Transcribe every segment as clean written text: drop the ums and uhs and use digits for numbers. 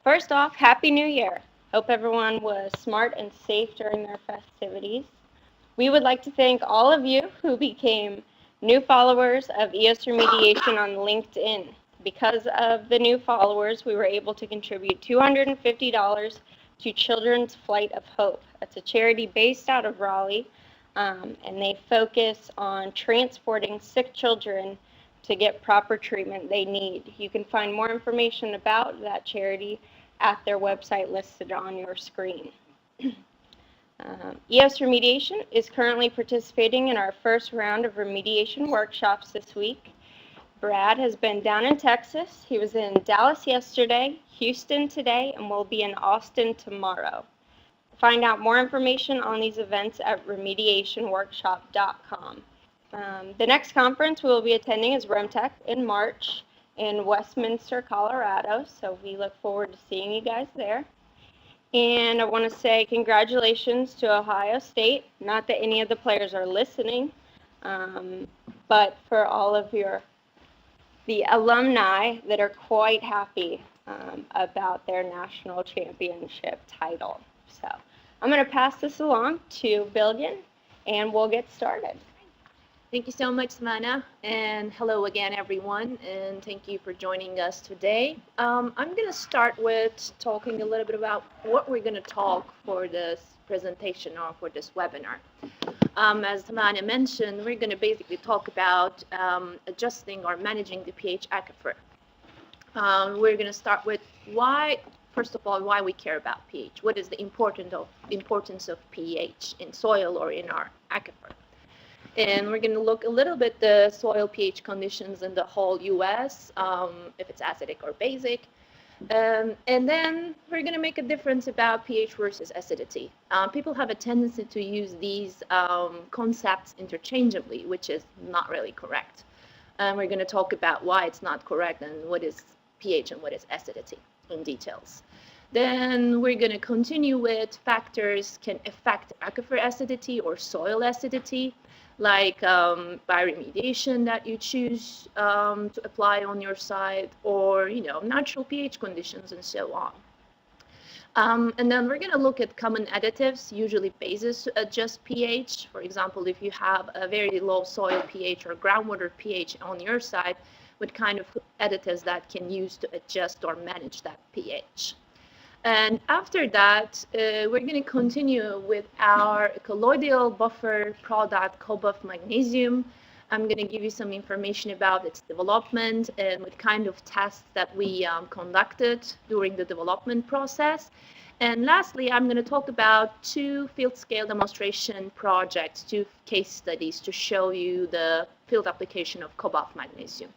First off, Happy New Year. Hope everyone was smart and safe during their festivities. We would like to thank all of you who became new followers of EOS Remediation on LinkedIn. Because of the new followers, we were able to contribute $250 to Children's Flight of Hope. That's a charity based out of Raleigh, and they focus on transporting sick children to get proper treatment they need. You can find more information about that charity at their website listed on your screen. EOS Remediation is currently participating in our first round of remediation workshops this week. Brad has been down in Texas. He was in Dallas yesterday, Houston today, and will be in Austin tomorrow. Find out more information on these events at remediationworkshop.com. The next conference we will be attending is RemTech in March in Westminster, Colorado, so we look forward to seeing you guys there. And I want to say congratulations to Ohio State. Not that any of the players are listening, but for all of the alumni that are quite happy about their national championship title. So I'm going to pass this along to Bilgan, and we'll get started. Thank you so much, Samana, and hello again, everyone, and thank you for joining us today. I'm going to start with talking a little bit about what we're going to talk for this presentation or for this webinar. As Samana mentioned, we're going to basically talk about adjusting or managing the pH aquifer. We're going to start with first of all, why we care about pH. What is the importance of pH in soil or in our aquifer? And we're going to look a little bit the soil pH conditions in the whole US, if it's acidic or basic. And then we're going to make a difference about pH versus acidity. People have a tendency to use these concepts interchangeably, which is not really correct. And we're going to talk about why it's not correct and what is pH and what is acidity in details. Then we're going to continue with factors can affect aquifer acidity or soil acidity, like bioremediation that you choose to apply on your site, or natural pH conditions and so on. And then we're going to look at common additives, usually bases to adjust pH. For example, if you have a very low soil pH or groundwater pH on your site, what kind of additives that can use to adjust or manage that pH. And after that, we're going to continue with our colloidal buffer product, Cobalt Magnesium. I'm going to give you some information about its development and what kind of tests that we conducted during the development process. And lastly, I'm going to talk about 2 field-scale demonstration projects, 2 case studies to show you the field application of Cobalt Magnesium.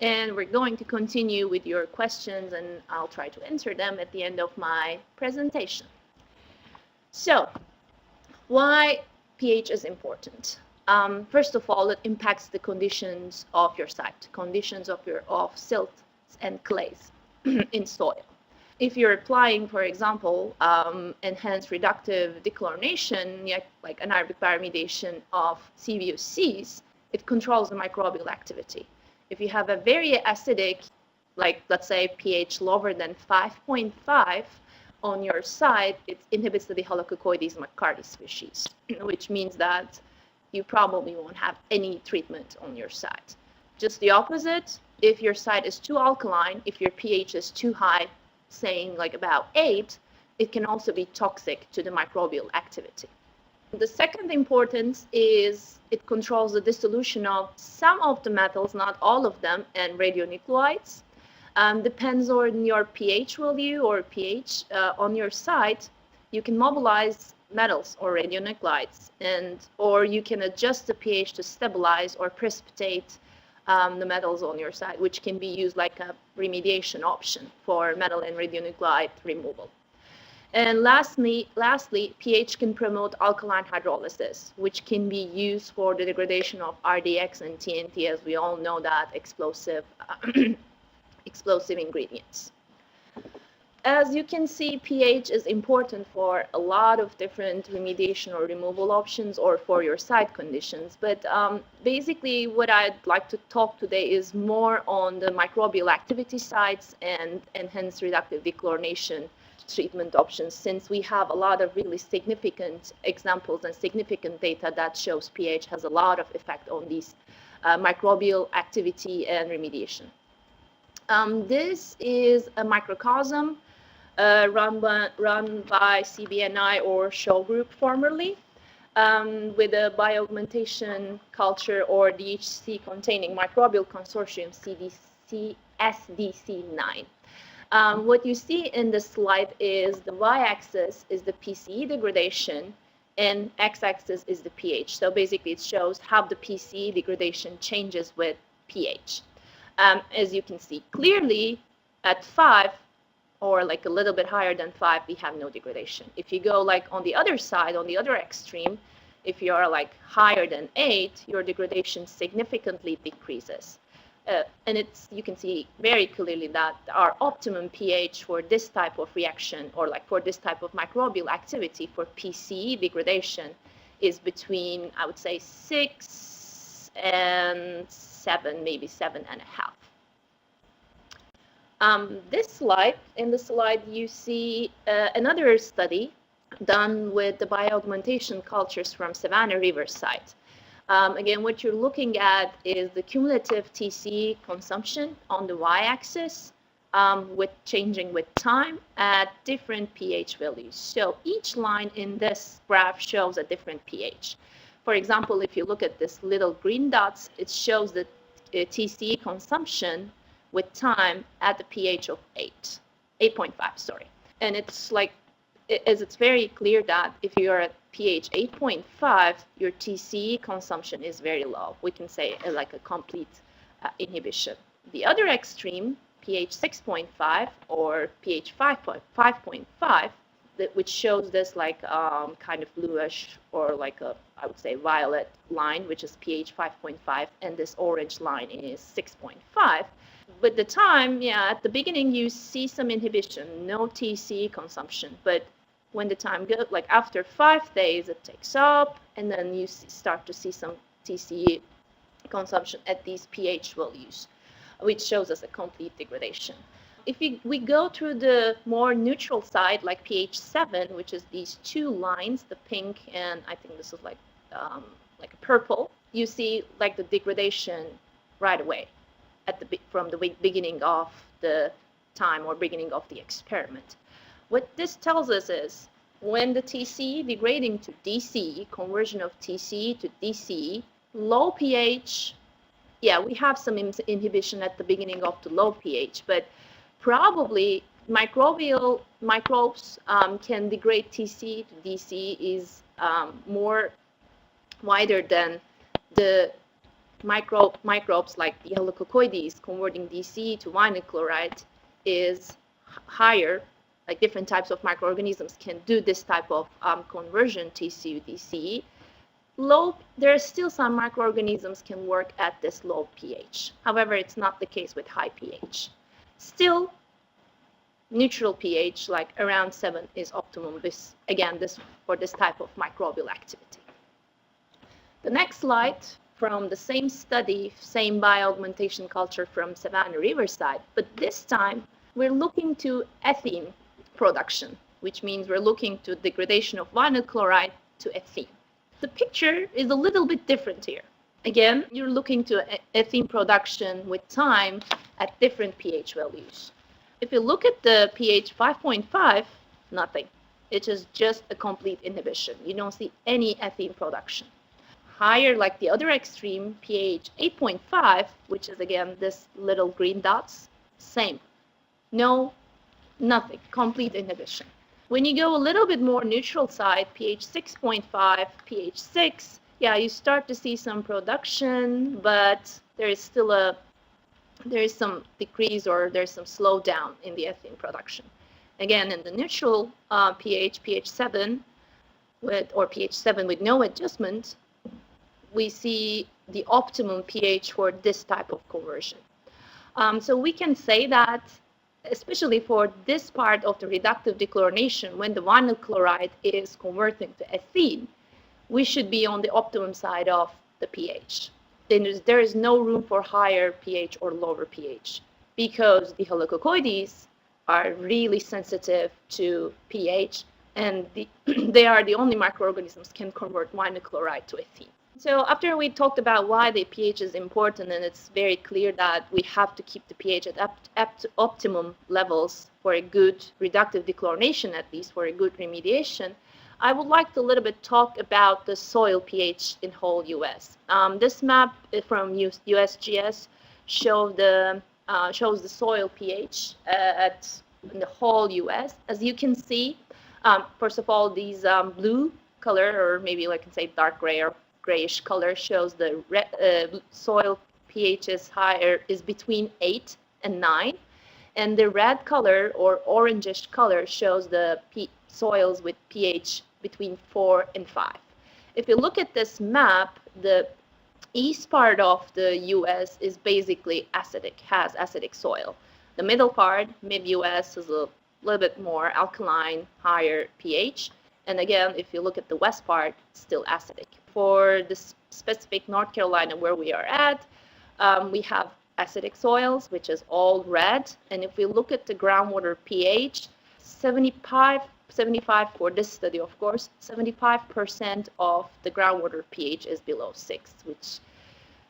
And we're going to continue with your questions, and I'll try to answer them at the end of my presentation. So, why pH is important? First of all, it impacts the conditions of your site, conditions of silts and clays in soil. If you're applying, for example, enhanced reductive dechlorination, like anaerobic bioremediation of CVOCs, it controls the microbial activity. If you have a very acidic, like let's say pH lower than 5.5 on your site, it inhibits the Halococoides McCarty species, which means that you probably won't have any treatment on your site. Just the opposite, if your site is too alkaline, if your pH is too high, saying like about 8, it can also be toxic to the microbial activity. The second importance is it controls the dissolution of some of the metals, not all of them, and radionuclides. Depends on your pH value or pH on your site. You can mobilize metals or radionuclides, or you can adjust the pH to stabilize or precipitate the metals on your site, which can be used like a remediation option for metal and radionuclide removal. And lastly, pH can promote alkaline hydrolysis, which can be used for the degradation of RDX and TNT, as we all know that explosive ingredients. As you can see, pH is important for a lot of different remediation or removal options or for your site conditions. But basically what I'd like to talk today is more on the microbial activity sites and enhanced reductive dechlorination treatment options, since we have a lot of really significant examples and significant data that shows pH has a lot of effect on these microbial activity and remediation. This is a microcosm run by CBNI or Show Group formerly, with a bioaugmentation culture or DHC containing microbial consortium SDC9. What you see in this slide is the y-axis is the PCE degradation and x-axis is the pH. So basically it shows how the PCE degradation changes with pH. As you can see clearly at 5 or like a little bit higher than 5, we have no degradation. If you go like on the other side, on the other extreme, if you are like higher than 8, your degradation significantly decreases. And you can see very clearly that our optimum pH for this type of reaction or like for this type of microbial activity for PCE degradation is between, I would say, 6 and 7, maybe 7.5. In the slide, you see another study done with the bioaugmentation cultures from Savannah Riverside. Again, what you're looking at is the cumulative TC consumption on the y-axis with changing with time at different pH values. So each line in this graph shows a different pH. For example, if you look at this little green dots, it shows the TC consumption with time at the pH of 8.5, sorry. And it's like, it's very clear that if you are at pH 8.5, your TC consumption is very low. We can say like a complete inhibition. The other extreme, pH 6.5 or pH 5.5, which shows this like kind of bluish or like a, I would say, violet line, which is pH 5.5, and this orange line is 6.5. With the time, yeah, at the beginning you see some inhibition, no TC consumption, but when the time goes, like after 5 days, it takes up, and then you start to see some TC consumption at these pH values, which shows us a complete degradation. If we go through the more neutral side, like pH 7, which is these two lines, the pink and I think this is like a purple, you see like the degradation right away from the beginning of the time or beginning of the experiment. What this tells us is when the TC degrading to DC, conversion of TC to DC, low pH, yeah, we have some inhibition at the beginning of the low pH, but probably microbes can degrade TC to DC is more wider than the microbes like the helicocoides converting DC to vinyl chloride is higher. Like different types of microorganisms can do this type of conversion TC to DC. There are still some microorganisms can work at this low pH. However, it's not the case with high pH. Still, neutral pH, like around 7, is optimum. This for this type of microbial activity. The next slide from the same study, same bioaugmentation culture from Savannah Riverside, but this time we're looking to ethene production, which means we're looking to degradation of vinyl chloride to ethene. The picture is a little bit different here. Again, you're looking to ethene production with time at different pH values. If you look at the pH 5.5, nothing. It is just a complete inhibition. You don't see any ethene production. Higher, like the other extreme, pH 8.5, which is again this little green dots, same. No, nothing, complete inhibition. When you go a little bit more neutral side, pH 6.5, pH 6, yeah, you start to see some production, but there is still some decrease or there's some slowdown in the ethene production. Again, in the neutral pH 7 pH 7 with no adjustment, we see the optimum pH for this type of conversion. So we can say that especially for this part of the reductive dechlorination, when the vinyl chloride is converting to ethene, we should be on the optimum side of the pH. Then there is no room for higher pH or lower pH, because the helicocoides are really sensitive to pH, and they are the only microorganisms can convert vinyl chloride to ethene. So after we talked about why the pH is important, and it's very clear that we have to keep the pH at optimum levels for a good reductive dechlorination, at least for a good remediation, I would like to a little bit talk about the soil pH in whole US. This map from USGS shows the soil pH in the whole US. As you can see, first of all, these blue color, or maybe I can say dark gray or grayish color, shows the soil pH is between 8 and 9, and the red color or orangish color shows the soils with pH between 4 and 5. If you look at this map, the east part of the US is basically acidic, has acidic soil. The middle part, mid-US, is a little bit more alkaline, higher pH. And again, if you look at the west part, it's still acidic. For the specific North Carolina where we are at, we have acidic soils, which is all red. And if we look at the groundwater pH, 75 for this study, of course, 75% of the groundwater pH is below 6,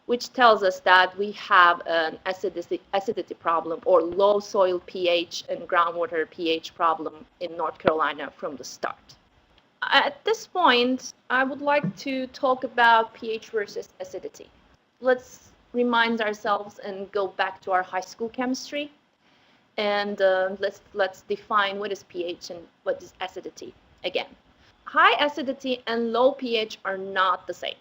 which tells us that we have an acidity problem, or low soil pH and groundwater pH problem in North Carolina from the start. At this point, I would like to talk about pH versus acidity. Let's remind ourselves and go back to our high school chemistry, and let's define what is pH and what is acidity again. High acidity and low pH are not the same.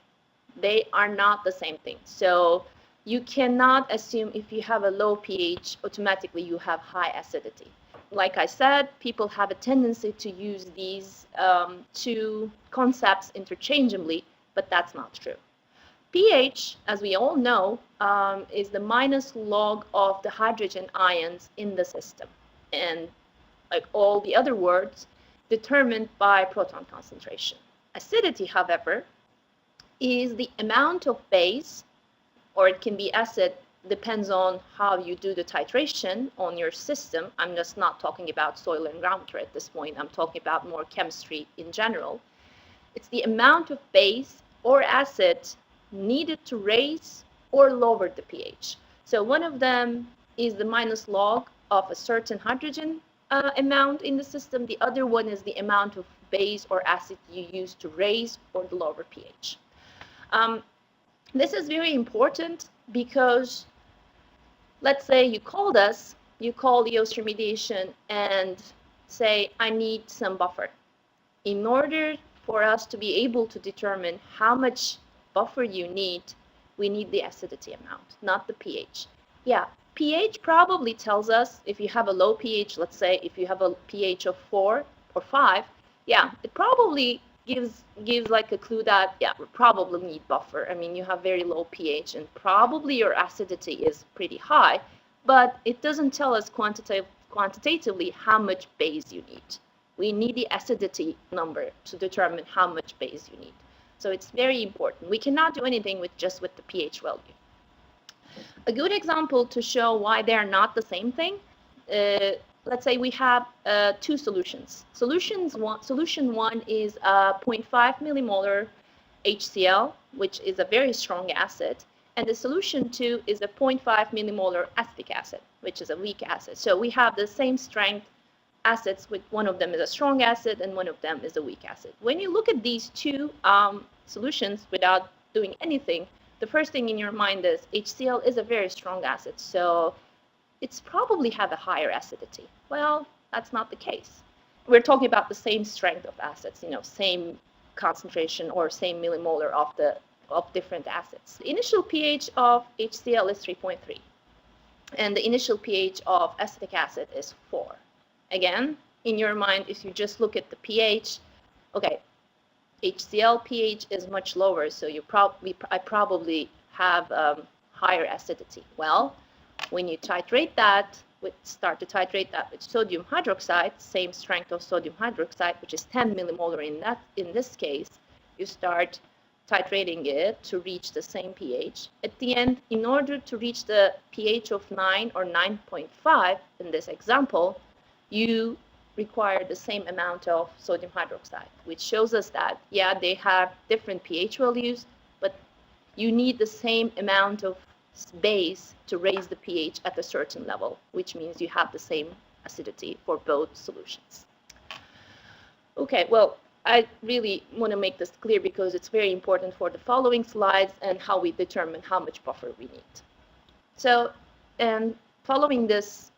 They are not the same thing. So you cannot assume if you have a low pH, automatically you have high acidity. Like I said, people have a tendency to use these two concepts interchangeably, but that's not true. pH, as we all know, is the minus log of the hydrogen ions in the system, and like all the other words, determined by proton concentration. Acidity, however, is the amount of base, or it can be acid, depends on how you do the titration on your system. I'm just not talking about soil and groundwater at this point. I'm talking about more chemistry in general. It's the amount of base or acid needed to raise or lower the pH. So one of them is the minus log of a certain hydrogen amount in the system. The other one is the amount of base or acid you use to raise or lower pH. This is very important because, let's say you call EOS Remediation and say, I need some buffer. In order for us to be able to determine how much buffer you need, we need the acidity amount, not the pH. Yeah, pH probably tells us if you have a low pH, let's say if you have a pH of 4 or 5, yeah, it probably gives like a clue that, yeah, we probably need buffer. I mean, you have very low pH and probably your acidity is pretty high, but it doesn't tell us quantitatively how much base you need. We need the acidity number to determine how much base you need. So it's very important. We cannot do anything with the pH value. A good example to show why they are not the same thing, let's say we have two solutions. Solution one is 0.5 millimolar HCl, which is a very strong acid, and the solution 2 is a 0.5 millimolar acetic acid, which is a weak acid. So we have the same strength acids, with one of them is a strong acid and one of them is a weak acid. When you look at these two solutions without doing anything, the first thing in your mind is HCl is a very strong acid, so it's probably have a higher acidity. Well, that's not the case. We're talking about the same strength of acids, same concentration or same millimolar of different acids. The initial pH of HCl is 3.3, and the initial pH of acetic acid is 4. Again, in your mind, if you just look at the pH, okay, HCl pH is much lower, so I probably have higher acidity. Well, when you titrate that, start to titrate that with sodium hydroxide, same strength of sodium hydroxide, which is 10 millimolar in this case. You start titrating it to reach the same pH. At the end, in order to reach the pH of 9 or 9.5 in this example, you require the same amount of sodium hydroxide, which shows us that, yeah, they have different pH values, but you need the same amount of base to raise the pH at a certain level, which means you have the same acidity for both solutions. Okay, well, I really want to make this clear because it's very important for the following slides and how we determine how much buffer we need. So, and following this,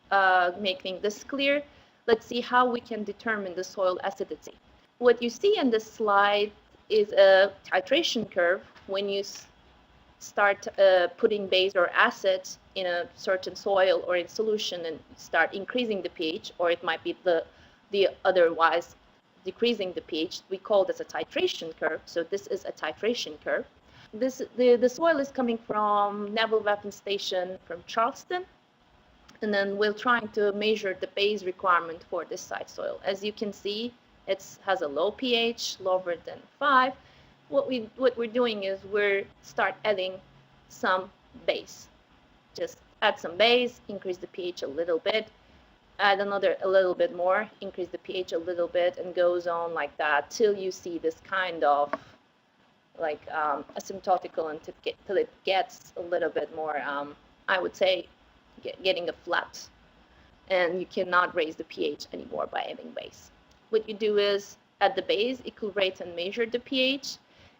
making this clear, let's see how we can determine the soil acidity. What you see in this slide is a titration curve when you start putting base or acids in a certain soil or in solution and start increasing the pH, or it might be the otherwise decreasing the pH. We call this a titration curve. So this is a titration curve. The soil is coming from Naval Weapons Station from Charleston, and then we're trying to measure the base requirement for this site soil. As you can see, it has a low pH, lower than 5. What we're doing is we're start adding some base. Just add some base, increase the pH a little bit, add a little bit more, increase the pH a little bit, and goes on like that till you see this kind of like asymptotical until it gets a little bit more, I would say, getting a flat, and you cannot raise the pH anymore by adding base. What you do is add the base, equilibrate and measure the pH,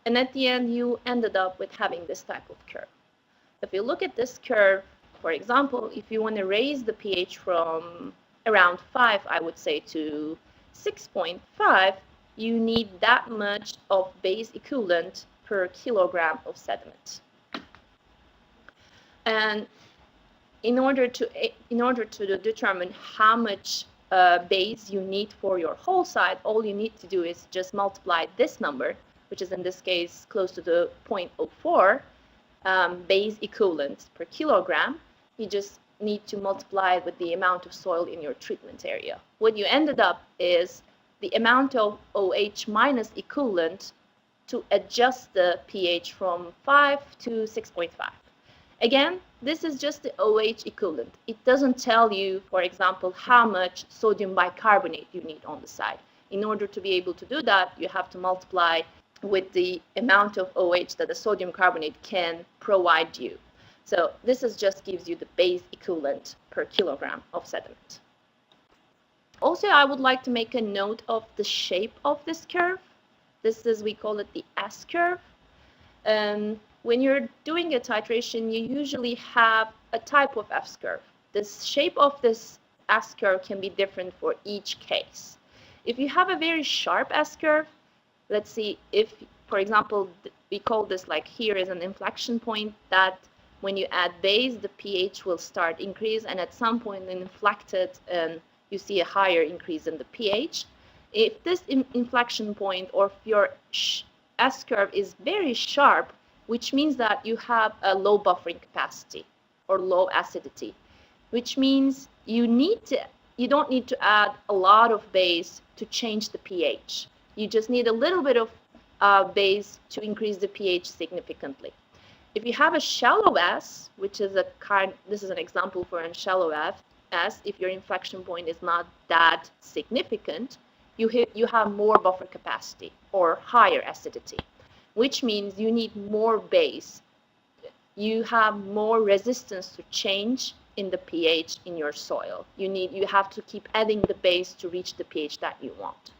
and at the end you ended up with having this type of curve. If you look at this curve, for example, if you want to raise the pH from around 5, I would say, to 6.5, you need that much of base equivalent per kilogram of sediment. And in order to determine how much base you need for your whole site, all you need to do is just multiply this number, which is in this case close to the 0.04 base equivalent per kilogram. You just need to multiply it with the amount of soil in your treatment area. What you ended up is the amount of OH minus equivalent to adjust the pH from 5 to 6.5. Again, this is just the OH equivalent. It doesn't tell you, for example, how much sodium bicarbonate you need on the site. In order to be able to do that, you have to multiply with the amount of OH that the sodium carbonate can provide you. So this just gives you the base equivalent per kilogram of sediment. Also, I would like to make a note of the shape of this curve. This is, we call it the S curve. When you're doing a titration, you usually have a type of S curve. The shape of this S curve can be different for each case. If you have a very sharp S curve, let's see if, for example, we call this, like, here is an inflection point that when you add base, the pH will start increase, and at some point it inflected and you see a higher increase in the pH. If this inflection point or if your S curve is very sharp, which means that you have a low buffering capacity or low acidity, which means you don't need to add a lot of base to change the pH. You just need a little bit of base to increase the pH significantly. If you have a shallow S, which is this is an example for a shallow S, if your inflection point is not that significant, you have more buffer capacity or higher acidity, which means you need more base. You have more resistance to change in the pH in your soil. You have to keep adding the base to reach the pH that you want.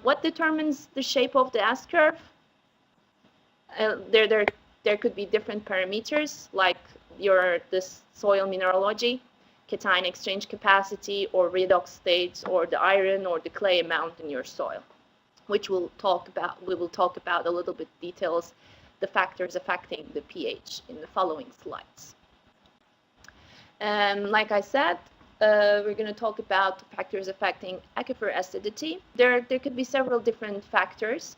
What determines the shape of the S curve? There could be different parameters, like this soil mineralogy, cation exchange capacity, or redox states, or the iron or the clay amount in your soil, which we will talk about a little bit details, the factors affecting the pH in the following slides. Like I said, we're going to talk about the factors affecting aquifer acidity. There could be several different factors.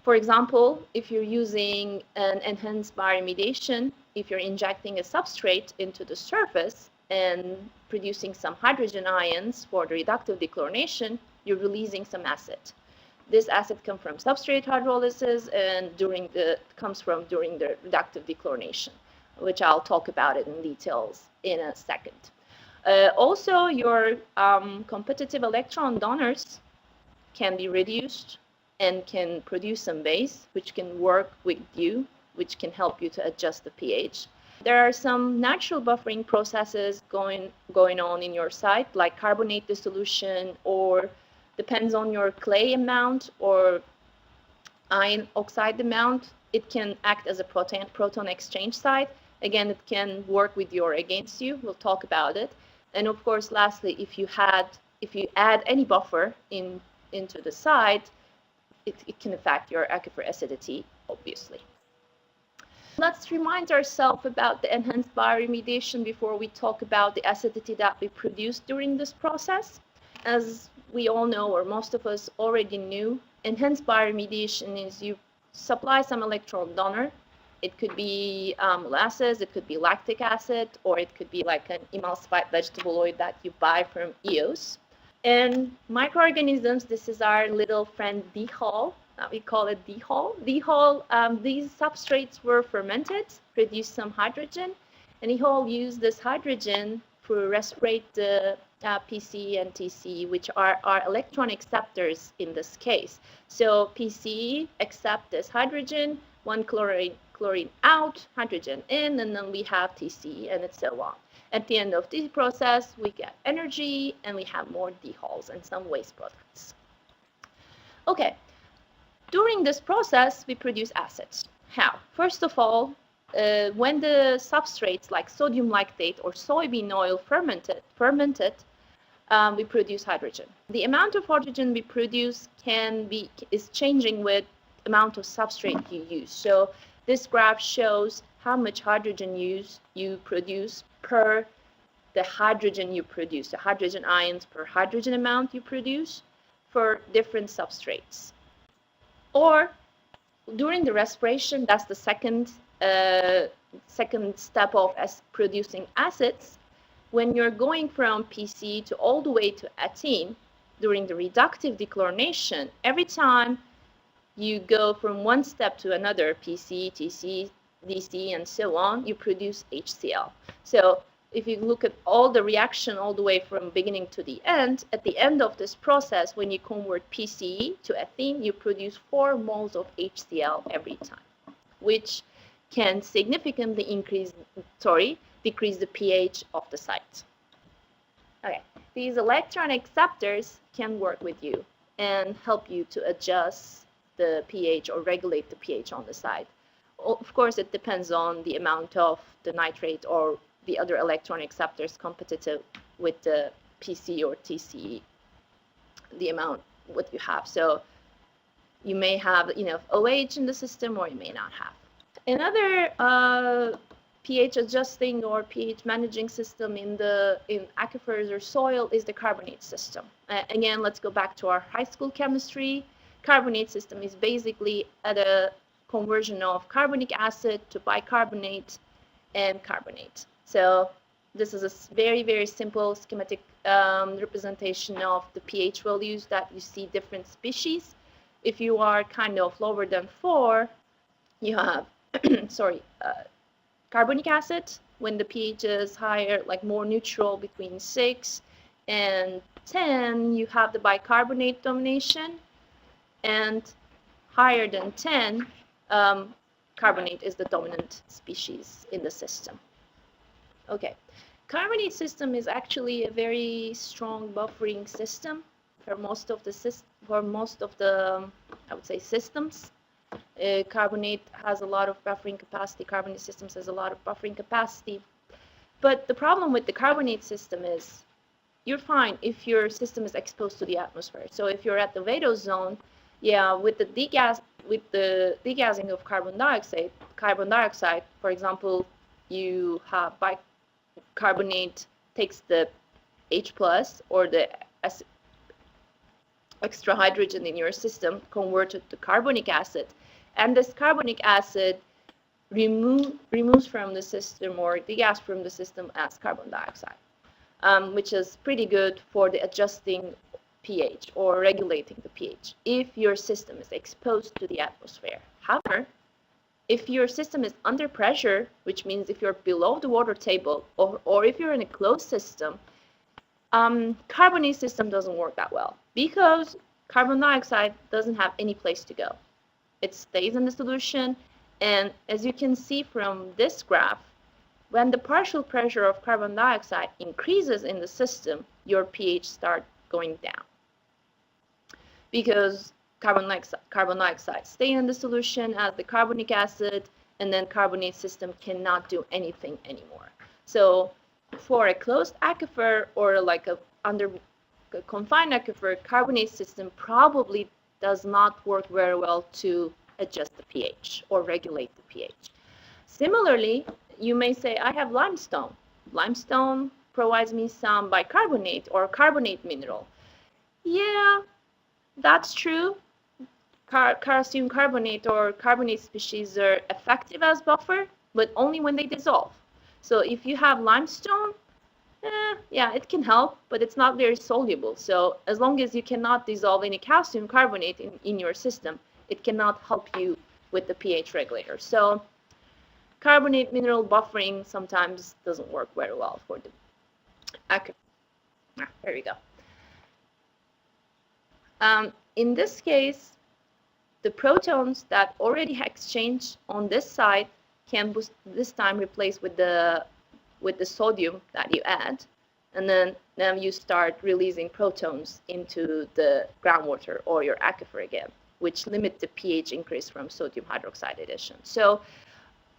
For example, if you're using an enhanced bioremediation, if you're injecting a substrate into the surface, and producing some hydrogen ions for the reductive dechlorination, you're releasing some acid. This acid comes from substrate hydrolysis and comes from during the reductive dechlorination, which I'll talk about it in details in a second. Also, your competitive electron donors can be reduced and can produce some base, which can work with you, which can help you to adjust the pH. There are some natural buffering processes going on in your site, like carbonate dissolution, or depends on your clay amount or ion oxide amount. It can act as a proton exchange site. Again, it can work with you or against you. We'll talk about it. And of course, lastly, if you add any buffer into the site, it can affect your aquifer acidity, obviously. Let's remind ourselves about the enhanced bioremediation before we talk about the acidity that we produce during this process. As we all know, or most of us already knew, enhanced bioremediation is you supply some electron donor. It could be molasses, it could be lactic acid, or it could be like an emulsified vegetable oil that you buy from EOS. And microorganisms, this is our little friend D-Hall. We call it D-Hall. D-Hall, these substrates were fermented, produced some hydrogen, and D-Hall used this hydrogen to respirate the PC and TC, which are our electron acceptors in this case. So PC accept this hydrogen, one chlorine out, hydrogen in, and then we have TC, and so on. At the end of this process, we get energy, and we have more D-Halls and some waste products. Okay. During this process, we produce acids. How? First of all, when the substrates like sodium lactate or soybean oil fermented, we produce hydrogen. The amount of hydrogen we produce is changing with amount of substrate you use. So this graph shows how much hydrogen you produce per the hydrogen you produce, the hydrogen ions per hydrogen amount you produce for different substrates. Or during the respiration, that's the second step of producing acids. When you're going from PC to all the way to ethene, during the reductive dechlorination, every time you go from one step to another, PC, TC, DC, and so on, you produce HCl. So if you look at all the reaction all the way from beginning to the end, at the end of this process, when you convert PCE to ethene, you produce 4 moles of HCl every time, which can significantly decrease the pH of the site. Okay, these electron acceptors can work with you and help you to adjust the pH or regulate the pH on the site. Of course, it depends on the amount of the nitrate or the other electron acceptors competitive with the PC or TC, the amount what you have. So you may have OH in the system, or you may not have. Another pH adjusting or pH managing system in aquifers or soil is the carbonate system. Again, let's go back to our high school chemistry. Carbonate system is basically a conversion of carbonic acid to bicarbonate and carbonate. So this is a very, very simple schematic representation of the pH values that you see different species. If you are kind of lower than 4, you have, carbonic acid. When the pH is higher, like more neutral between 6 and 10, you have the bicarbonate domination. And higher than 10, carbonate is the dominant species in the system. Okay, carbonate system is actually a very strong buffering system for most of the I would say systems. Carbonate has a lot of buffering capacity. Carbonate systems has a lot of buffering capacity. But the problem with the carbonate system is you're fine if your system is exposed to the atmosphere. So if you're at the Vadose zone, with the degassing of carbon dioxide, for example, you have bicarbonate takes the H plus or the extra hydrogen in your system, converted to carbonic acid, and this carbonic acid removes from the system or the gas from the system as carbon dioxide, which is pretty good for the adjusting pH or regulating the pH if your system is exposed to the atmosphere. However, if your system is under pressure, which means if you're below the water table or if you're in a closed system, carbonate system doesn't work that well because carbon dioxide doesn't have any place to go. It stays in the solution, and as you can see from this graph, when the partial pressure of carbon dioxide increases in the system, your pH starts going down because carbon dioxide stay in the solution as the carbonic acid, and then carbonate system cannot do anything anymore. So for a closed aquifer or like a confined aquifer, carbonate system probably does not work very well to adjust the pH or regulate the pH. Similarly, you may say, I have limestone. Limestone provides me some bicarbonate or carbonate mineral. Yeah, that's true. Calcium carbonate or carbonate species are effective as buffer, but only when they dissolve. So if you have limestone, yeah, it can help, but it's not very soluble. So as long as you cannot dissolve any calcium carbonate in your system, it cannot help you with the pH regulator. So carbonate mineral buffering sometimes doesn't work very well for the aquifer. There we go. In this case, the protons that already exchanged on this side can this time replace with the sodium that you add, and then you start releasing protons into the groundwater or your aquifer again, which limit the pH increase from sodium hydroxide addition. So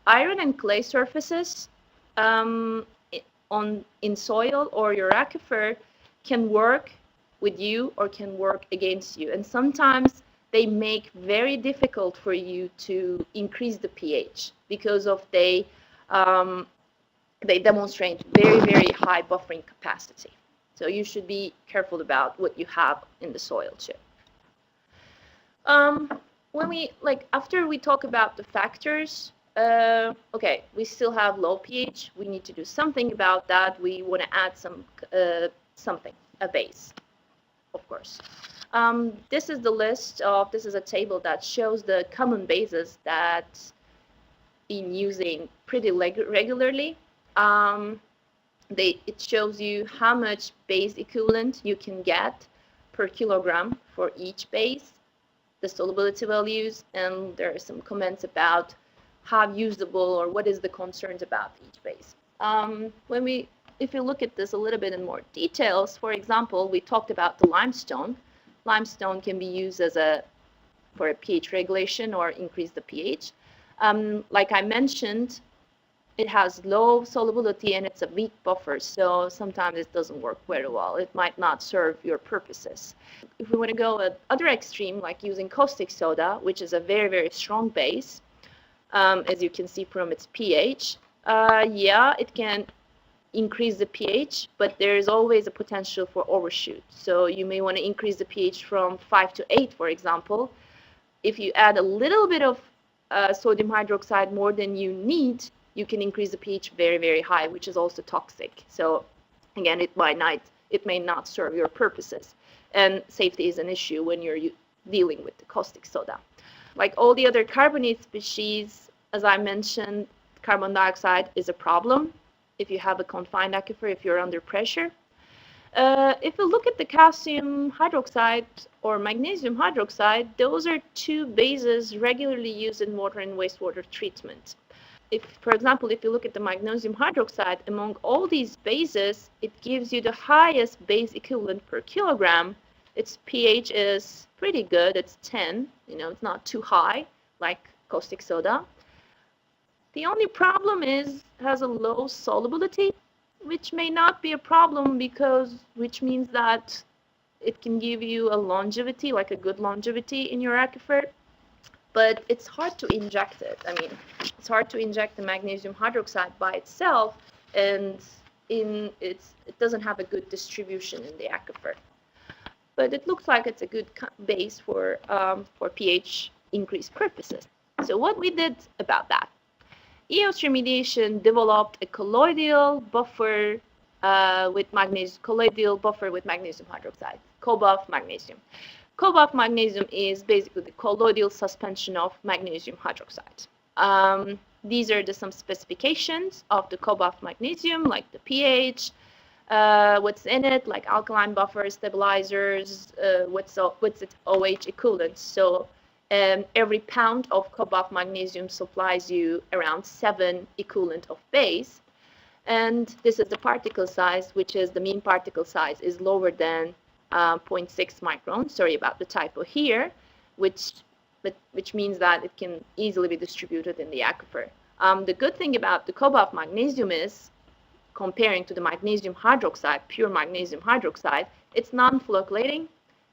iron and clay surfaces in soil or your aquifer can work with you or can work against you, and sometimes they make very difficult for you to increase the pH because of they demonstrate very, very high buffering capacity. So you should be careful about what you have in the soil too. After we talk about the factors, okay, we still have low pH. We need to do something about that. We want to add a base, of course. This is the list of, this is a table that shows the common bases that been using pretty regularly. It shows you how much base equivalent you can get per kilogram for each base, the solubility values, and there are some comments about how usable or what is the concerns about each base. If you look at this a little bit in more details, for example, we talked about the limestone. Limestone can be used for a pH regulation or increase the pH. Like I mentioned, it has low solubility and it's a weak buffer, so sometimes it doesn't work very well. It might not serve your purposes. If we want to go at other extreme, like using caustic soda, which is a very, very strong base, as you can see from its pH, yeah, it can increase the pH, but there is always a potential for overshoot. So you may want to increase the pH from 5 to 8, for example. If you add a little bit of sodium hydroxide more than you need, you can increase the pH very, very high, which is also toxic. So again, it may not serve your purposes. And safety is an issue when you're dealing with the caustic soda. Like all the other carbonate species, as I mentioned, carbon dioxide is a problem if you have a confined aquifer, if you're under pressure. If you look at the calcium hydroxide or magnesium hydroxide, those are two bases regularly used in water and wastewater treatment. For example, if you look at the magnesium hydroxide, among all these bases, it gives you the highest base equivalent per kilogram. Its pH is pretty good, it's 10, it's not too high like caustic soda. The only problem is it has a low solubility, which may not be a problem which means that it can give you a longevity, like a good longevity in your aquifer, but it's hard to inject it. I mean, it's hard to inject the magnesium hydroxide by itself, and it doesn't have a good distribution in the aquifer. But it looks like it's a good base for pH increase purposes. So what we did about that? EOS remediation developed a colloidal buffer with magnesium hydroxide, CoBuPH Magnesium. CoBuPH Magnesium is basically the colloidal suspension of magnesium hydroxide. These are some specifications of the CoBuPH Magnesium, like the pH, what's in it, like alkaline buffers, stabilizers, what's its OH equivalent. So every pound of CoBuPH Magnesium supplies you around 7 equivalent of base. And this is the particle size, which is the mean particle size is lower than 0.6 micron. Sorry about the typo here, which means that it can easily be distributed in the aquifer. The good thing about the CoBuPH Magnesium is, comparing to the magnesium hydroxide, pure magnesium hydroxide, it's non-flocculating,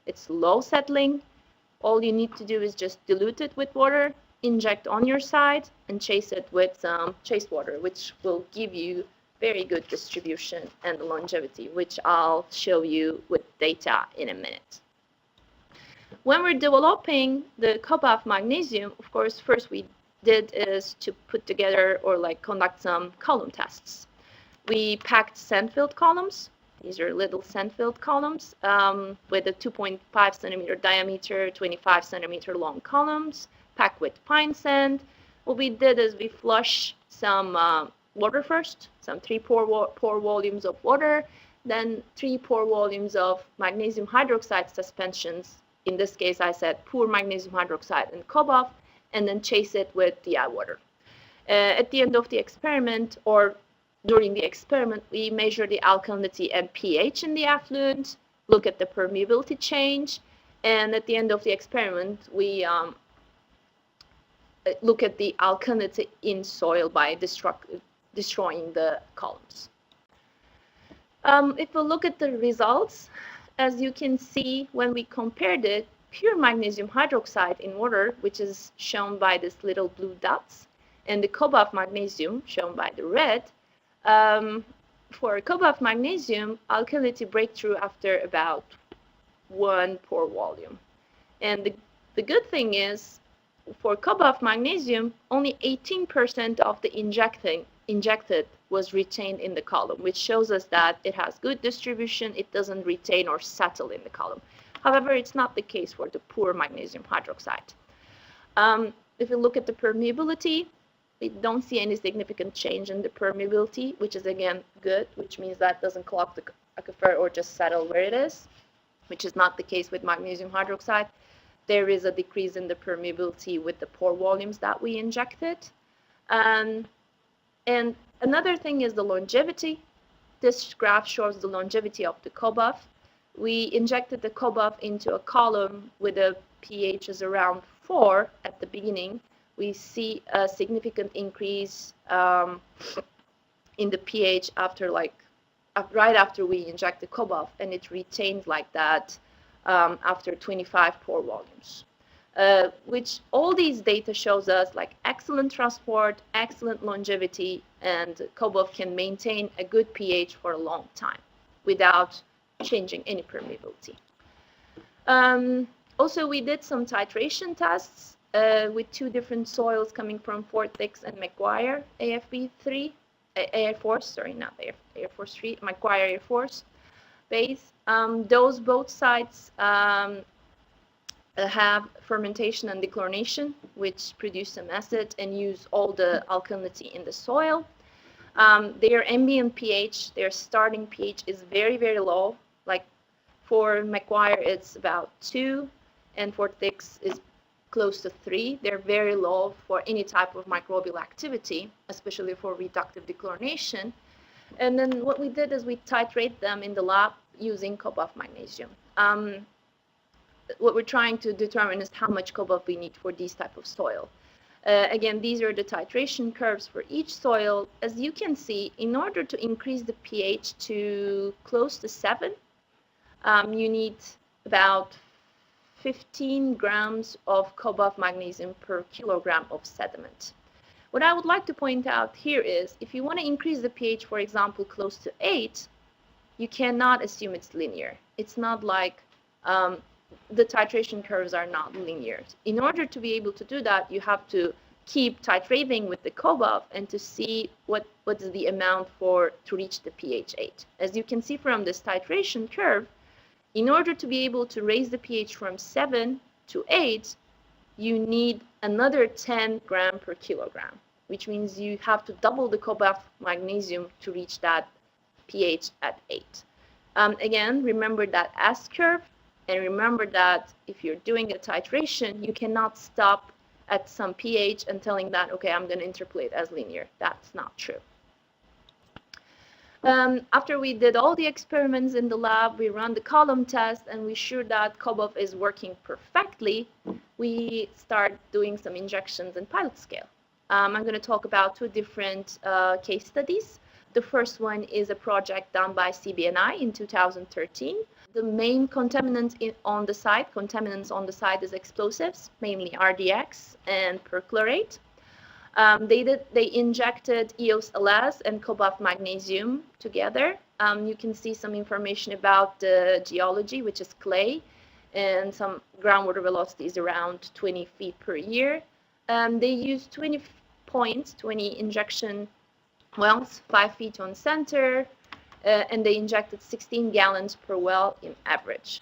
it's low settling. All you need to do is just dilute it with water, inject on your side, and chase it with some water, which will give you very good distribution and longevity, which I'll show you with data in a minute. When we're developing the CoBuPH Magnesium, of course, first we did is to put together or conduct some column tests. We packed sand-filled columns. These are little sand-filled columns with a 2.5 centimeter diameter, 25 centimeter long columns, packed with pine sand. What we did is we flush some water first, some 3 pour volumes of water, then 3 pour volumes of magnesium hydroxide suspensions. In this case, I said pure magnesium hydroxide and CoBuPH, and then chase it with DI water. At the end of the experiment, or during the experiment, we measure the alkalinity and pH in the effluent, look at the permeability change, and at the end of the experiment, we look at the alkalinity in soil by destroying the columns. If we look at the results, as you can see, when we compared it, pure magnesium hydroxide in water, which is shown by these little blue dots, and the CoBuPH Magnesium, shown by the red, for CoBuPH Magnesium, alkalinity breakthrough after about 1 pour volume. And the good thing is, for CoBuPH Magnesium, only 18% of the injected was retained in the column, which shows us that it has good distribution, it doesn't retain or settle in the column. However, it's not the case for the pure magnesium hydroxide. If you look at the permeability, we don't see any significant change in the permeability, which is again good, which means that it doesn't clog the aquifer or just settle where it is, which is not the case with magnesium hydroxide. There is a decrease in the permeability with the pore volumes that we injected. And another thing is the longevity. This graph shows the longevity of the CoBuPH. We injected the CoBuPH into a column with a pH is around 4 at the beginning. We see a significant increase in the pH after right after we inject the CoBuPH, and it retains like that after 25 pour volumes. Which all these data shows us like excellent transport, excellent longevity, and CoBuPH can maintain a good pH for a long time without changing any permeability. Also, we did some titration tests with 2 different soils coming from Fort Dix and McGuire AFB3, Air Force, sorry, not Air Force 3, McGuire Air Force base. Those both sites have fermentation and dechlorination, which produce some acid and use all the alkalinity in the soil. Their ambient pH, their starting pH is very, very low. Like for McGuire, it's about 2, and for Dix is close to 3. They're very low for any type of microbial activity, especially for reductive dechlorination. And then what we did is we titrate them in the lab using CoBuPH Magnesium. What we're trying to determine is how much CoBuPH we need for these type of soil. Again, these are the titration curves for each soil. As you can see, in order to increase the pH to close to 7, you need about 15 grams of CoBuPH Magnesium per kilogram of sediment. What I would like to point out here is, if you want to increase the pH, for example, close to 8, you cannot assume it's linear. It's not like the titration curves are not linear. In order to be able to do that, you have to keep titrating with the CoBuPH and to see what is the amount to reach the pH 8. As you can see from this titration curve, in order to be able to raise the pH from 7 to 8, you need another 10 gram per kilogram, which means you have to double the Cobalt Magnesium to reach that pH at 8. Again, remember that S curve, and remember that if you're doing a titration, you cannot stop at some pH and telling that, okay, I'm going to interpolate as linear. That's not true. After we did all the experiments in the lab, we run the column test, and we sure that CoBuPH is working perfectly. We start doing some injections in pilot scale. I'm going to talk about two different case studies. The first one is a project done by CBNI in 2013. The main contaminants on the site is explosives, mainly RDX and perchlorate. They injected EOS LS and Cobalt Magnesium together. You can see some information about the geology, which is clay, and some groundwater velocities around 20 feet per year. They used 20 points, 20 injection wells, 5 feet on center, and they injected 16 gallons per well in average.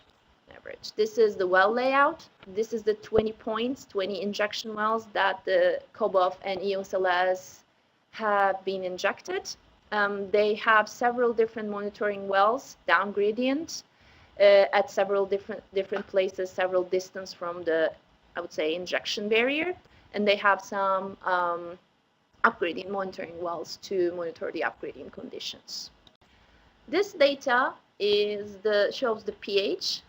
This is the well layout. This is the 20 points, 20 injection wells that the CoBuPH and EOS LS have been injected. They have several different monitoring wells, down gradient, at several different places, several distance from the, I would say, injection barrier, and they have some upgrading monitoring wells to monitor the upgrading conditions. This data shows the pH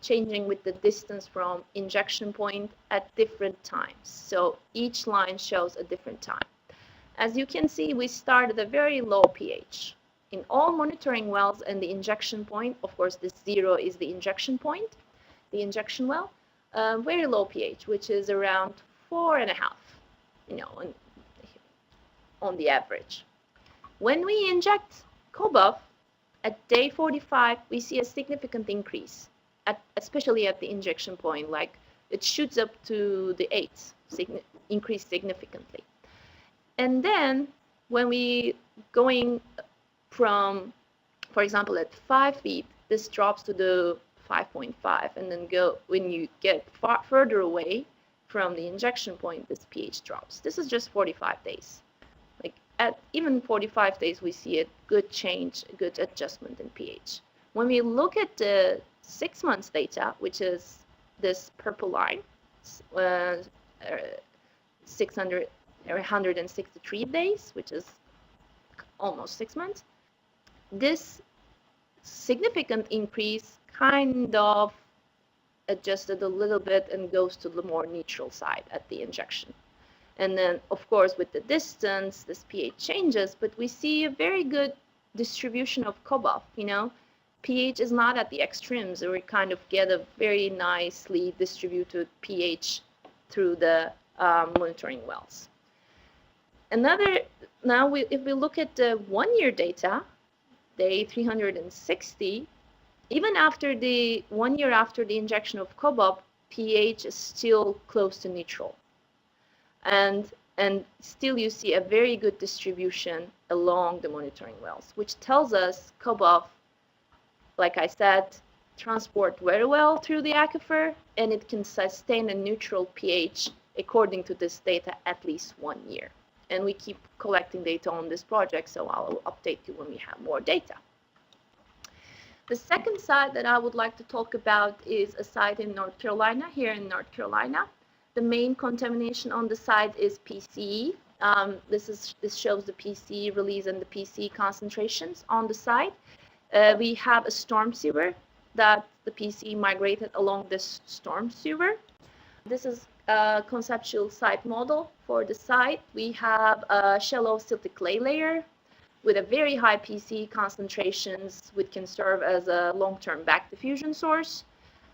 changing with the distance from injection point at different times. So each line shows a different time. As you can see, we start at a very low pH. In all monitoring wells and the injection point, of course, this 0 is the injection point, the injection well, very low pH, which is around 4.5, on the average. When we inject CoBuPH, at day 45, we see a significant increase, especially at the injection point, like it shoots up to the 8, increase significantly. And then when we going from, for example, at 5 feet, this drops to the 5.5, and then when you get further away from the injection point, this pH drops. This is just 45 days. Like at even 45 days, we see a good change, a good adjustment in pH. When we look at the 6 months data, which is this purple line, 163 days, which is almost 6 months, this significant increase kind of adjusted a little bit and goes to the more neutral side at the injection. And then, of course, with the distance, this pH changes, but we see a very good distribution of CoBuPH, pH is not at the extremes, we kind of get a very nicely distributed pH through the monitoring wells. If we look at the 1-year data, day 360, even after the 1 year after the injection of CoBuPH, pH is still close to neutral. And still you see a very good distribution along the monitoring wells, which tells us CoBuPH, like I said, transport very well through the aquifer, and it can sustain a neutral pH according to this data at least 1 year. And we keep collecting data on this project, so I'll update you when we have more data. The second site that I would like to talk about is a site in North Carolina, here in North Carolina. The main contamination on the site is PCE. This shows the PCE release and the PCE concentrations on the site. We have a storm sewer that the PCE migrated along this storm sewer. This is a conceptual site model for the site. We have a shallow silty clay layer with a very high PCE concentrations, which can serve as a long-term back diffusion source.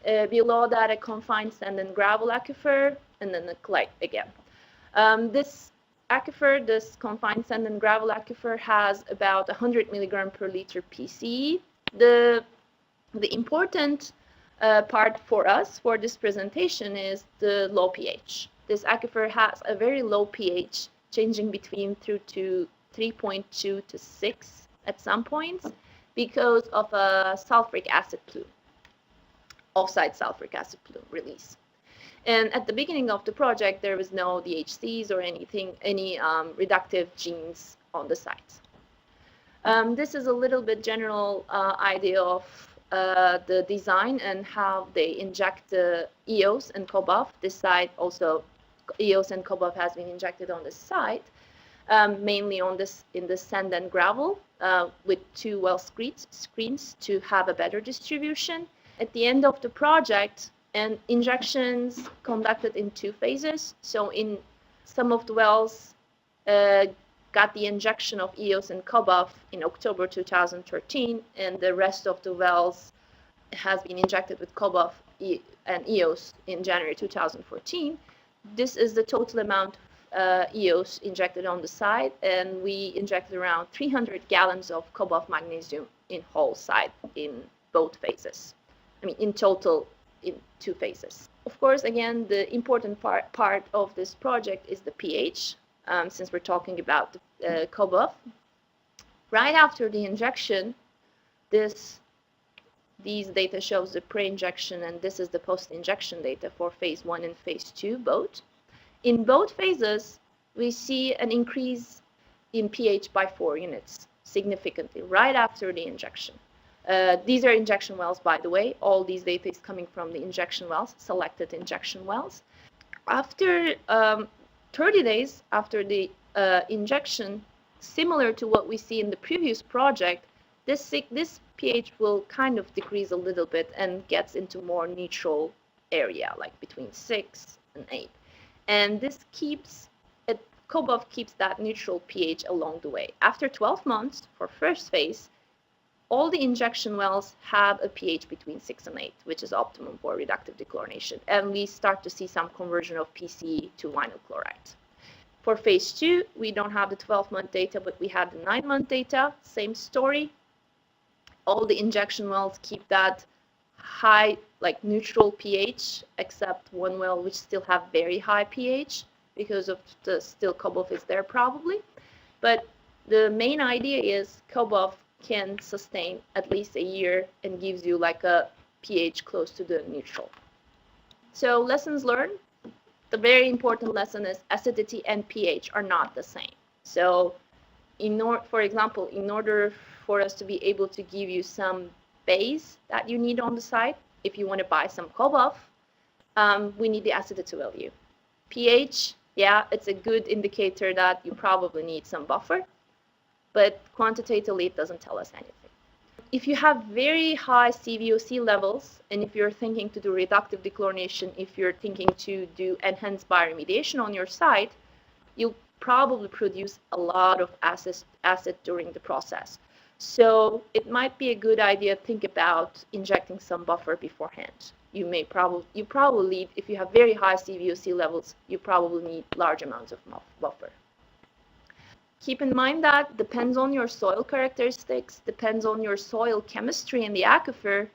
Below that, a confined sand and gravel aquifer, and then the clay again. This aquifer, this confined sand and gravel aquifer, has about 100 milligram per liter PCE. The important part for us for this presentation is the low pH. This aquifer has a very low pH, changing between through to 3.2 to 6 at some points because of a sulfuric acid plume, oxide sulfuric acid plume release. And at the beginning of the project, there was no DHCs or any reductive genes on the site. This is a little bit general idea of the design and how they inject the EOS and CoBupH. This site also, EOS and CoBupH has been injected on this site, mainly in the sand and gravel with 2 well screens to have a better distribution. At the end of the project, and injections conducted in 2 phases. So in some of the wells got the injection of EOS and CoBupH in October 2013, and the rest of the wells has been injected with CoBupH and EOS in January 2014. This is the total amount of EOS injected on the site, and we injected around 300 gallons of Cobalt Magnesium in whole site in both phases. I mean, in total, in 2 phases. Of course, again, the important part of this project is the pH, since we're talking about the CoBupH. Right after the injection, these data shows the pre-injection, and this is the post-injection data for phase 1 and phase 2 both. In both phases, we see an increase in pH by 4 units significantly right after the injection. These are injection wells, by the way. All these data is coming from the injection wells, selected injection wells. After 30 days after the injection, similar to what we see in the previous project, this pH will kind of decrease a little bit and gets into more neutral area, like between 6 and 8. And this CoBupH keeps that neutral pH along the way. After 12 months for first phase, all the injection wells have a pH between 6 and 8, which is optimum for reductive dechlorination. And we start to see some conversion of PCE to vinyl chloride. For phase 2, we don't have the 12-month data, but we have the 9-month data. Same story. All the injection wells keep that high, like neutral pH, except one well which still have very high pH because of the still CoBupH is there probably. But the main idea is CoBupH can sustain at least a year and gives you like a pH close to the neutral. So lessons learned. The very important lesson is acidity and pH are not the same. So for example, in order for us to be able to give you some base that you need on the site, if you want to buy some CoBupH, we need the acidity value. pH, yeah, it's a good indicator that you probably need some buffer, but quantitatively it doesn't tell us anything. If you have very high CVOC levels, and if you're thinking to do reductive dechlorination, if you're thinking to do enhanced bioremediation on your site, you'll probably produce a lot of acid during the process. So it might be a good idea to think about injecting some buffer beforehand. You probably need, if you have very high CVOC levels, you probably need large amounts of buffer. Keep in mind that depends on your soil characteristics, depends on your soil chemistry in the aquifer,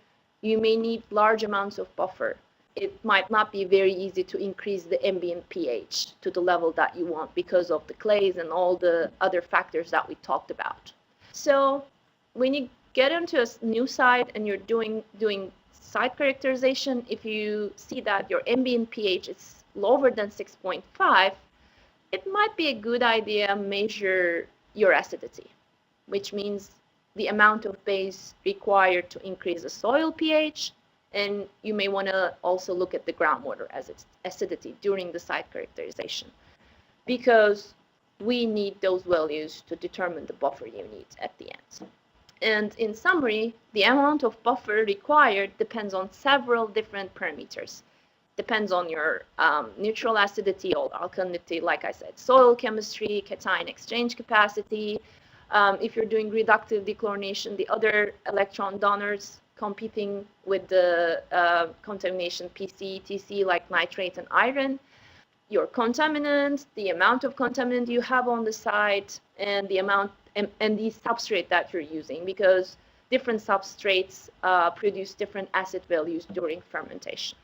you may need large amounts of buffer. It might not be very easy to increase the ambient pH to the level that you want because of the clays and all the other factors that we talked about. So when you get into a new site and you're doing site characterization, if you see that your ambient pH is lower than 6.5, it might be a good idea to measure your acidity, which means the amount of base required to increase the soil pH, and you may want to also look at the groundwater as its acidity during the site characterization, because we need those values to determine the buffer you need at the end. And in summary, the amount of buffer required depends on several different parameters. Depends on your neutral acidity or alkalinity, like I said, soil chemistry, cation exchange capacity. If you're doing reductive dechlorination, the other electron donors competing with the contamination PC, TC, like nitrate and iron. Your contaminant, the amount of contaminant you have on the site, and the amount and the substrate that you're using, because different substrates produce different acid values during fermentation.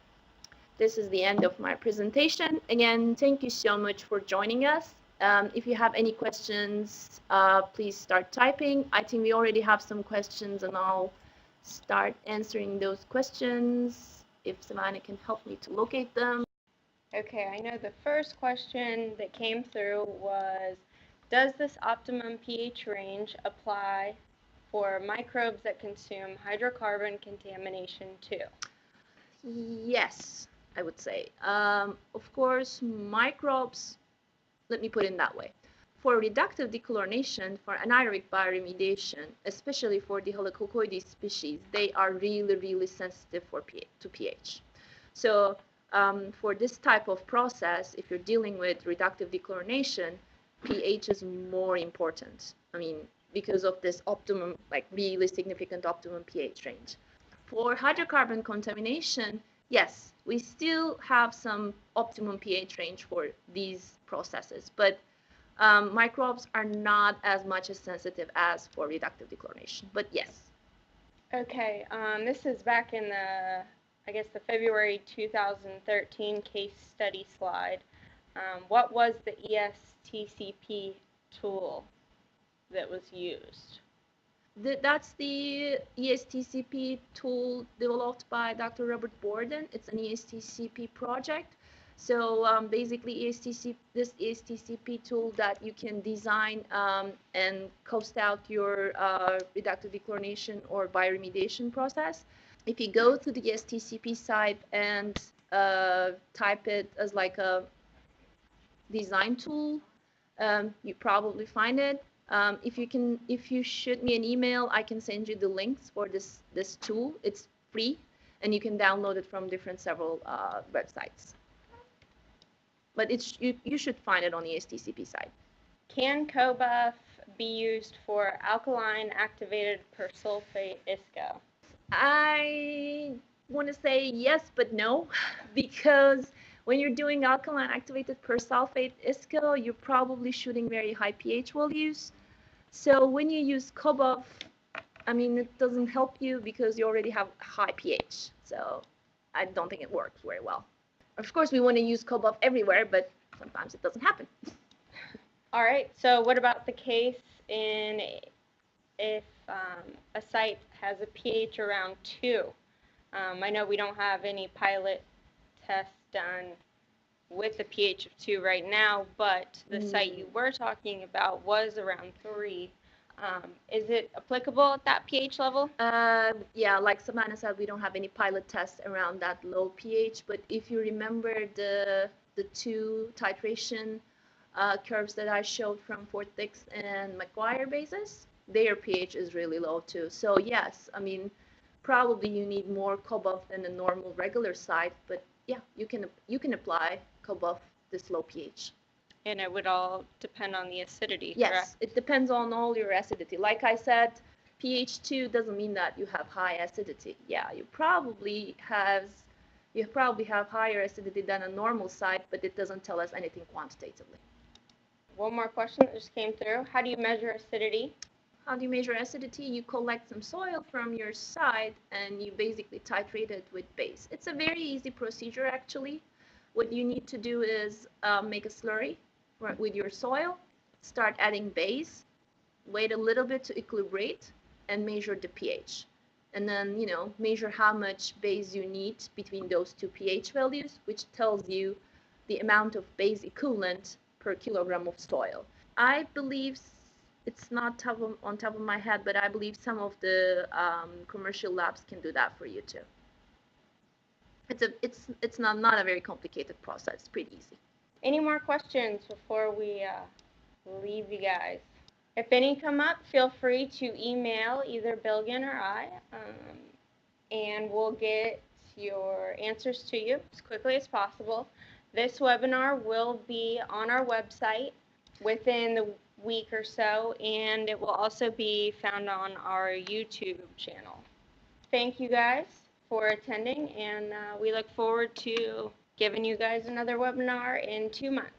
This is the end of my presentation. Again, thank you so much for joining us. If you have any questions, please start typing. I think we already have some questions, and I'll start answering those questions if Savannah can help me to locate them. Okay, I know the first question that came through was, does this optimum pH range apply for microbes that consume hydrocarbon contamination too? Yes, I would say. Of course, microbes, let me put it in that way. For reductive dechlorination, for anaerobic bioremediation, especially for the Helicoccoides species, they are really, really sensitive to pH. So for this type of process, if you're dealing with reductive dechlorination, pH is more important. I mean, because of this optimum, like really significant optimum pH range. For hydrocarbon contamination, yes, we still have some optimum pH range for these processes, but microbes are not as much as sensitive as for reductive dechlorination, but yes. Okay, this is back in the February 2013 case study slide. What was the ESTCP tool that was used? That's the ESTCP tool developed by Dr. Robert Borden. It's an ESTCP project. So basically, this ESTCP tool that you can design and coast out your reductive dechlorination or bioremediation process. If you go to the ESTCP site and type it as like a design tool, you probably find it. If you shoot me an email, I can send you the links for this tool. It's free, and you can download it from several websites. But you should find it on the STCP site. Can CoBuF be used for alkaline activated persulfate ISCO? I want to say yes, but no, because when you're doing alkaline activated persulfate ISCO, you're probably shooting very high pH values. So when you use CoBuF, I mean, it doesn't help you because you already have high pH. So I don't think it works very well. Of course, we want to use CoBuF everywhere, but sometimes it doesn't happen. All right, so what about the case if a site has a pH around 2? I know we don't have any pilot tests done with the pH of 2 right now, but the site you were talking about was around 3. Is it applicable at that pH level? Yeah, like Savannah said, we don't have any pilot tests around that low pH, but if you remember the 2 titration curves that I showed from Fort Dix and McGuire bases, their pH is really low too. So yes, I mean, probably you need more CoBuF than a normal regular site, but yeah, you can apply CoBuF this low pH. And it would all depend on the acidity, yes, correct? It depends on all your acidity. Like I said, pH 2 doesn't mean that you have high acidity. Yeah, you probably have higher acidity than a normal site, but it doesn't tell us anything quantitatively. One more question that just came through. How do you measure acidity? How do you measure acidity? You collect some soil from your site and you basically titrate it with base. It's a very easy procedure, actually. What you need to do is make a slurry with your soil, start adding base, wait a little bit to equilibrate, and measure the pH. And then, measure how much base you need between those 2 pH values, which tells you the amount of base equivalent per kilogram of soil. I believe, it's not on top of my head, but I believe some of the commercial labs can do that for you too. It's not a very complicated process. It's pretty easy. Any more questions before we leave you guys? If any come up, feel free to email either Bilgin or I, and we'll get your answers to you as quickly as possible. This webinar will be on our website within the week or so, and it will also be found on our YouTube channel. Thank you guys for attending, and we look forward to giving you guys another webinar in 2 months.